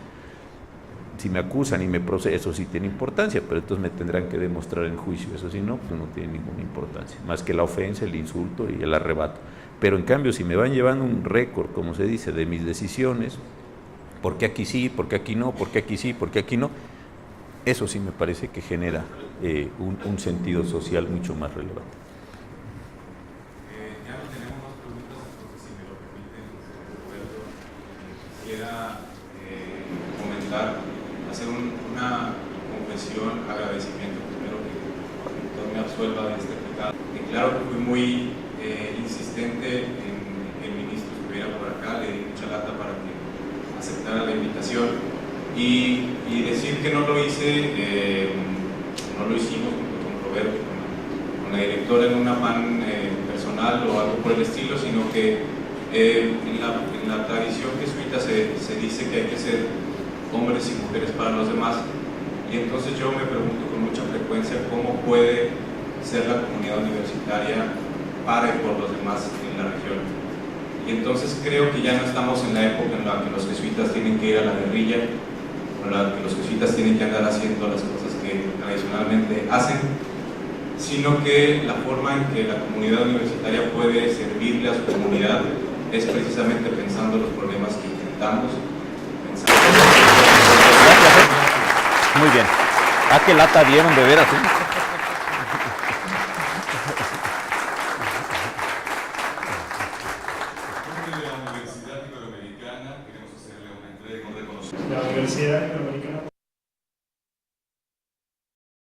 Si me acusan y me procesan, eso sí tiene importancia, pero entonces me tendrán que demostrar en juicio, eso sí no, pues no tiene ninguna importancia, más que la ofensa, el insulto y el arrebato. Pero en cambio, si me van llevando un récord, como se dice, de mis decisiones, ¿por qué aquí sí, por qué aquí no, por qué aquí sí, por qué aquí no? Eso sí me parece que genera un sentido social mucho más relevante. Ya no tenemos más preguntas, entonces si me lo permiten, Roberto, quisiera comentar, hacer una confesión, agradecimiento primero que Dios me absuelva de este pecado. Y claro que fui muy insistente en que el ministro estuviera por acá, le di mucha lata para que aceptara la invitación y decir que no lo hice, no lo hicimos junto con Roberto, con la directora en un afán personal o algo por el estilo, sino que en la tradición jesuita se dice que hay que ser hombres y mujeres para los demás, y entonces yo me pregunto con mucha frecuencia cómo puede ser la comunidad universitaria para y por los demás en la región. Y entonces creo que ya no estamos en la época en la que los jesuitas tienen que ir a la guerrilla, o en la que los jesuitas tienen que andar haciendo las cosas que tradicionalmente hacen, sino que la forma en que la comunidad universitaria puede servirle a su comunidad es precisamente pensando los problemas que enfrentamos. Muy bien. ¿A qué lata dieron de veras? De la Universidad Iberoamericana queremos hacerle una entrega y un reconocimiento. La Universidad Iberoamericana